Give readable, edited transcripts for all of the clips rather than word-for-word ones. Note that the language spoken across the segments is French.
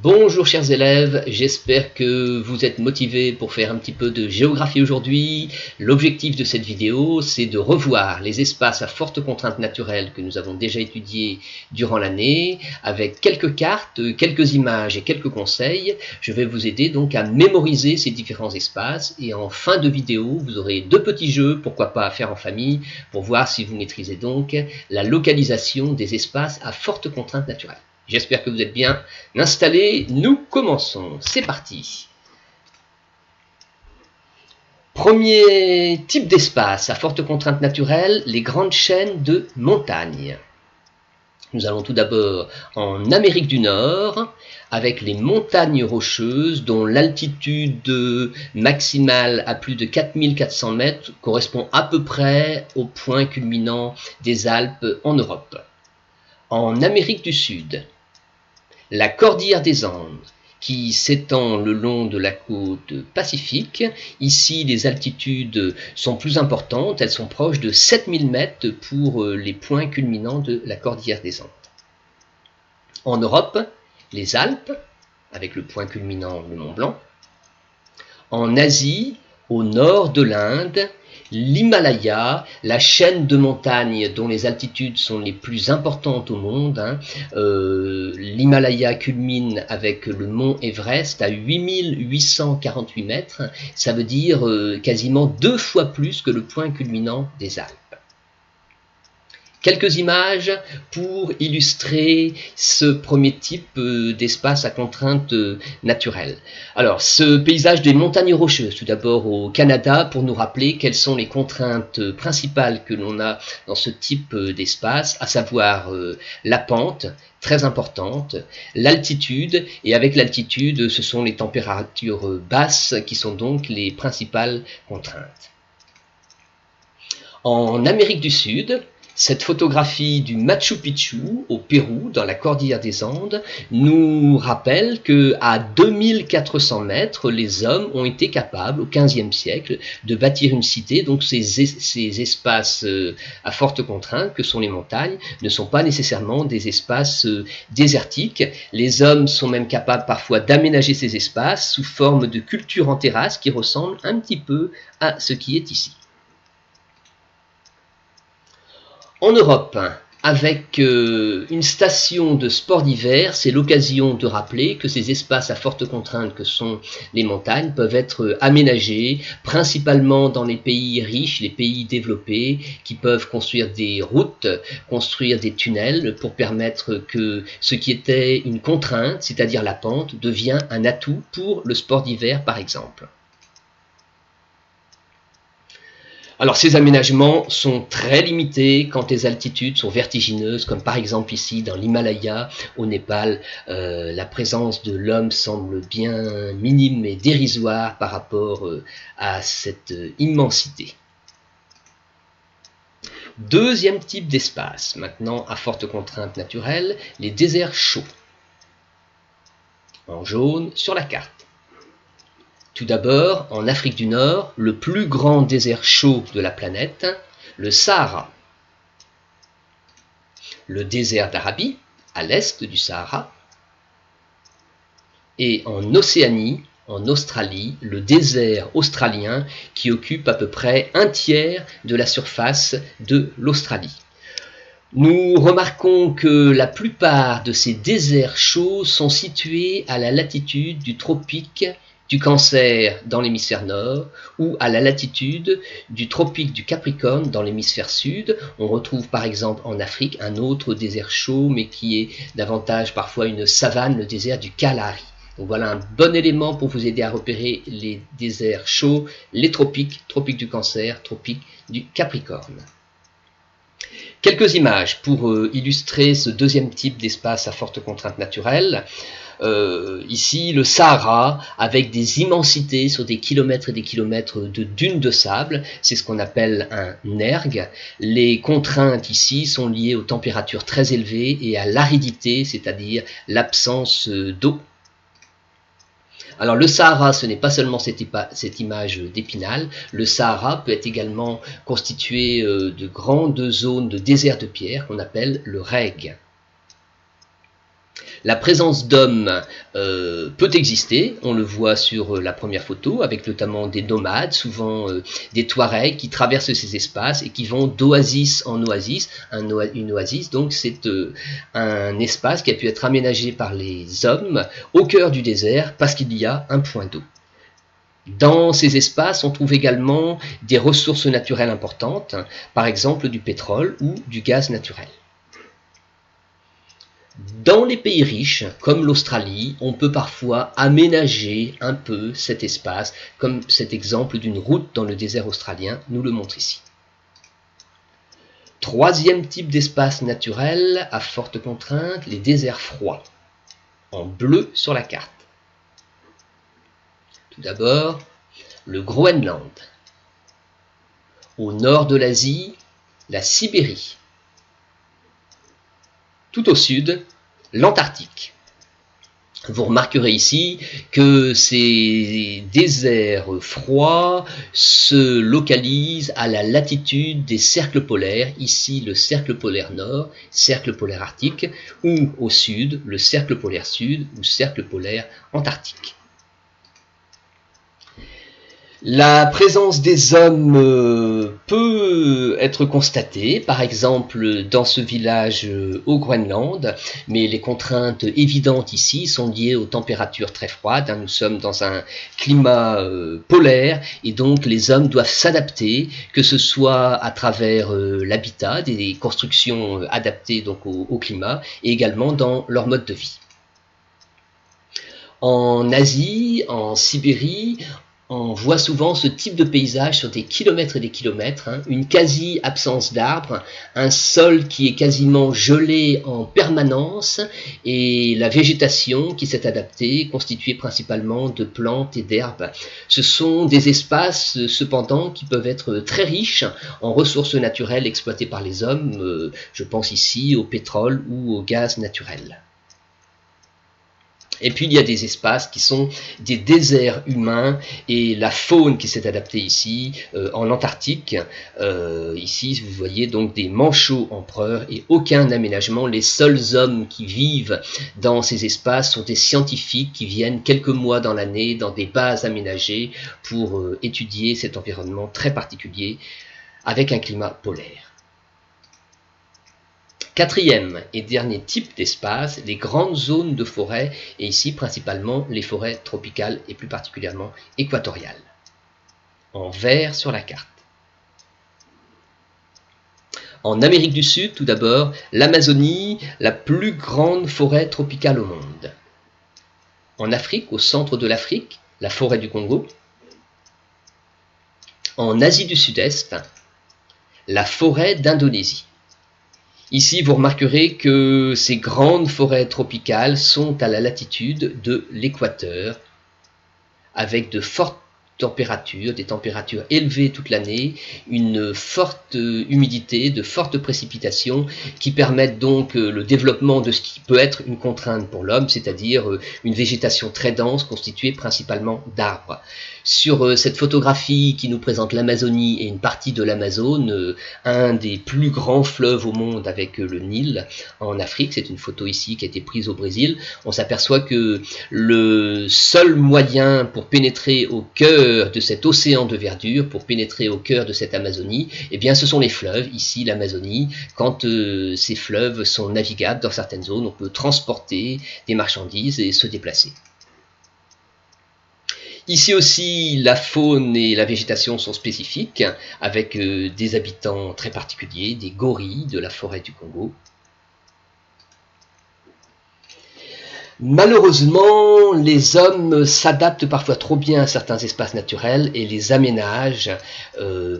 Bonjour chers élèves, j'espère que vous êtes motivés pour faire un petit peu de géographie aujourd'hui. L'objectif de cette vidéo, c'est de revoir les espaces à forte contrainte naturelle que nous avons déjà étudiés durant l'année, avec quelques cartes, quelques images et quelques conseils. Je vais vous aider donc à mémoriser ces différents espaces et en fin de vidéo, vous aurez deux petits jeux, pourquoi pas à faire en famille, pour voir si vous maîtrisez donc la localisation des espaces à forte contrainte naturelle. J'espère que vous êtes bien installés. Nous commençons. C'est parti. Premier type d'espace à forte contrainte naturelle, les grandes chaînes de montagnes. Nous allons tout d'abord en Amérique du Nord, avec les montagnes rocheuses dont l'altitude maximale à plus de 4400 mètres correspond à peu près au point culminant des Alpes en Europe. En Amérique du Sud, la cordillère des Andes, qui s'étend le long de la côte pacifique. Ici, les altitudes sont plus importantes, elles sont proches de 7000 mètres pour les points culminants de la cordillère des Andes. En Europe, les Alpes, avec le point culminant le Mont Blanc. En Asie, au nord de l'Inde, l'Himalaya, la chaîne de montagnes dont les altitudes sont les plus importantes au monde. L'Himalaya culmine avec le mont Everest à 8848 mètres, ça veut dire quasiment 2 fois plus que le point culminant des Alpes. Quelques images pour illustrer ce premier type d'espace à contrainte naturelle. Alors, ce paysage des montagnes rocheuses, tout d'abord au Canada, pour nous rappeler quelles sont les contraintes principales que l'on a dans ce type d'espace, à savoir la pente, très importante, l'altitude, et avec l'altitude, ce sont les températures basses qui sont donc les principales contraintes. En Amérique du Sud, cette photographie du Machu Picchu au Pérou, dans la cordillère des Andes, nous rappelle qu'à 2400 mètres, les hommes ont été capables, au XVe siècle, de bâtir une cité. Donc ces espaces à forte contrainte, que sont les montagnes, ne sont pas nécessairement des espaces désertiques. Les hommes sont même capables parfois d'aménager ces espaces sous forme de cultures en terrasse qui ressemblent un petit peu à ce qui est ici. En Europe, avec une station de sport d'hiver, c'est l'occasion de rappeler que ces espaces à forte contrainte que sont les montagnes peuvent être aménagés, principalement dans les pays riches, les pays développés, qui peuvent construire des routes, construire des tunnels pour permettre que ce qui était une contrainte, c'est-à-dire la pente, devient un atout pour le sport d'hiver par exemple. Alors ces aménagements sont très limités quand les altitudes sont vertigineuses, comme par exemple ici dans l'Himalaya, au Népal. La présence de l'homme semble bien minime et dérisoire par rapport à cette immensité. Deuxième type d'espace, maintenant à forte contrainte naturelle, les déserts chauds. En jaune sur la carte. Tout d'abord, en Afrique du Nord, le plus grand désert chaud de la planète, le Sahara. Le désert d'Arabie, à l'est du Sahara. Et en Océanie, en Australie, le désert australien qui occupe à peu près un tiers de la surface de l'Australie. Nous remarquons que la plupart de ces déserts chauds sont situés à la latitude du tropique du Cancer dans l'hémisphère nord ou à la latitude du tropique du Capricorne dans l'hémisphère sud. On retrouve par exemple en Afrique un autre désert chaud mais qui est davantage parfois une savane, le désert du Kalahari. Donc voilà un bon élément pour vous aider à repérer les déserts chauds, les tropiques, tropique du Cancer, tropique du Capricorne. Quelques images pour illustrer ce deuxième type d'espace à forte contrainte naturelle. Ici, le Sahara, avec des immensités sur des kilomètres et des kilomètres de dunes de sable, c'est ce qu'on appelle un erg. Les contraintes ici sont liées aux températures très élevées et à l'aridité, c'est-à-dire l'absence d'eau. Alors le Sahara, ce n'est pas seulement cette image d'Épinal, le Sahara peut être également constitué de grandes zones de désert de pierre qu'on appelle le reg. La présence d'hommes peut exister, on le voit sur la première photo, avec notamment des nomades, souvent des Touaregs, qui traversent ces espaces et qui vont d'oasis en oasis. Une oasis, donc, c'est un espace qui a pu être aménagé par les hommes au cœur du désert parce qu'il y a un point d'eau. Dans ces espaces, on trouve également des ressources naturelles importantes, par exemple du pétrole ou du gaz naturel. Dans les pays riches, comme l'Australie, on peut parfois aménager un peu cet espace, comme cet exemple d'une route dans le désert australien nous le montre ici. Troisième type d'espace naturel à forte contrainte, les déserts froids, en bleu sur la carte. Tout d'abord, le Groenland. Au nord de l'Asie, la Sibérie. Tout au sud, l'Antarctique. Vous remarquerez ici que ces déserts froids se localisent à la latitude des cercles polaires, ici le cercle polaire nord, cercle polaire arctique, ou au sud, le cercle polaire sud ou cercle polaire antarctique. La présence des hommes peut être constatée, par exemple dans ce village au Groenland, mais les contraintes évidentes ici sont liées aux températures très froides. Nous sommes dans un climat polaire et donc les hommes doivent s'adapter, que ce soit à travers l'habitat, des constructions adaptées donc au climat, et également dans leur mode de vie. En Asie, en Sibérie, on voit souvent ce type de paysage sur des kilomètres et des kilomètres, une quasi-absence d'arbres, un sol qui est quasiment gelé en permanence et la végétation qui s'est adaptée, constituée principalement de plantes et d'herbes. Ce sont des espaces cependant qui peuvent être très riches en ressources naturelles exploitées par les hommes, je pense ici au pétrole ou au gaz naturel. Et puis il y a des espaces qui sont des déserts humains et la faune qui s'est adaptée ici, en Antarctique. Ici vous voyez donc des manchots empereurs et aucun aménagement. Les seuls hommes qui vivent dans ces espaces sont des scientifiques qui viennent quelques mois dans l'année dans des bases aménagées pour étudier cet environnement très particulier avec un climat polaire. Quatrième et dernier type d'espace, les grandes zones de forêt, et ici principalement les forêts tropicales et plus particulièrement équatoriales, en vert sur la carte. En Amérique du Sud, tout d'abord, l'Amazonie, la plus grande forêt tropicale au monde. En Afrique, au centre de l'Afrique, la forêt du Congo. En Asie du Sud-Est, la forêt d'Indonésie. Ici, vous remarquerez que ces grandes forêts tropicales sont à la latitude de l'équateur, avec de fortes températures, des températures élevées toute l'année, une forte humidité, de fortes précipitations qui permettent donc le développement de ce qui peut être une contrainte pour l'homme, c'est-à-dire une végétation très dense constituée principalement d'arbres. Sur cette photographie qui nous présente l'Amazonie et une partie de l'Amazone, un des plus grands fleuves au monde avec le Nil en Afrique, c'est une photo ici qui a été prise au Brésil, on s'aperçoit que le seul moyen pour pénétrer au cœur de cet océan de verdure, pour pénétrer au cœur de cette Amazonie, eh bien ce sont les fleuves, ici l'Amazonie. Quand ces fleuves sont navigables dans certaines zones, on peut transporter des marchandises et se déplacer. Ici aussi, la faune et la végétation sont spécifiques, avec des habitants très particuliers, des gorilles de la forêt du Congo. Malheureusement, les hommes s'adaptent parfois trop bien à certains espaces naturels et les aménagent.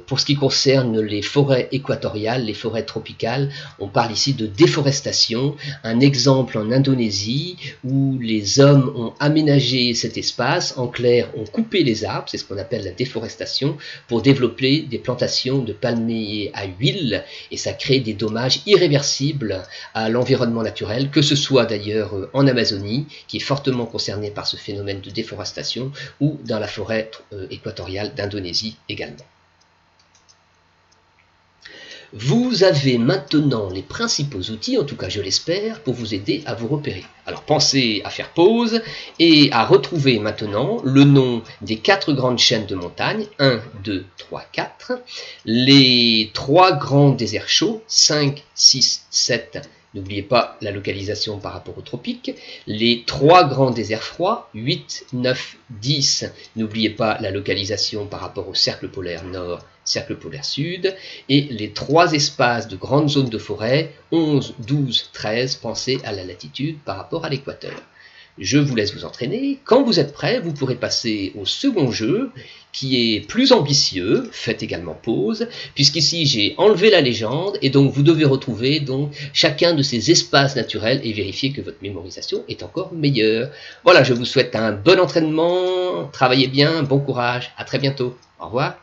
Pour ce qui concerne les forêts équatoriales, les forêts tropicales, on parle ici de déforestation. Un exemple en Indonésie où les hommes ont aménagé cet espace, en clair, ont coupé les arbres, c'est ce qu'on appelle la déforestation, pour développer des plantations de palmiers à huile, et ça crée des dommages irréversibles à l'environnement naturel, que ce soit d'ailleurs en Amazonie, qui est fortement concernée par ce phénomène de déforestation, ou dans la forêt équatoriale d'Indonésie également. Vous avez maintenant les principaux outils, en tout cas je l'espère, pour vous aider à vous repérer. Alors pensez à faire pause et à retrouver maintenant le nom des 4 grandes chaînes de montagnes, 1, 2, 3, 4, les 3 grands déserts chauds, 5, 6, 7, n'oubliez pas la localisation par rapport aux tropiques, les 3 grands déserts froids, 8, 9, 10, n'oubliez pas la localisation par rapport au cercle polaire nord, cercle polaire sud, et les 3 espaces de grandes zones de forêt, 11, 12, 13, pensez à la latitude par rapport à l'équateur. Je vous laisse vous entraîner. Quand vous êtes prêt, vous pourrez passer au second jeu, qui est plus ambitieux. Faites également pause, puisqu'ici j'ai enlevé la légende, et donc vous devez retrouver donc chacun de ces espaces naturels et vérifier que votre mémorisation est encore meilleure. Voilà, je vous souhaite un bon entraînement, travaillez bien, bon courage, à très bientôt, au revoir.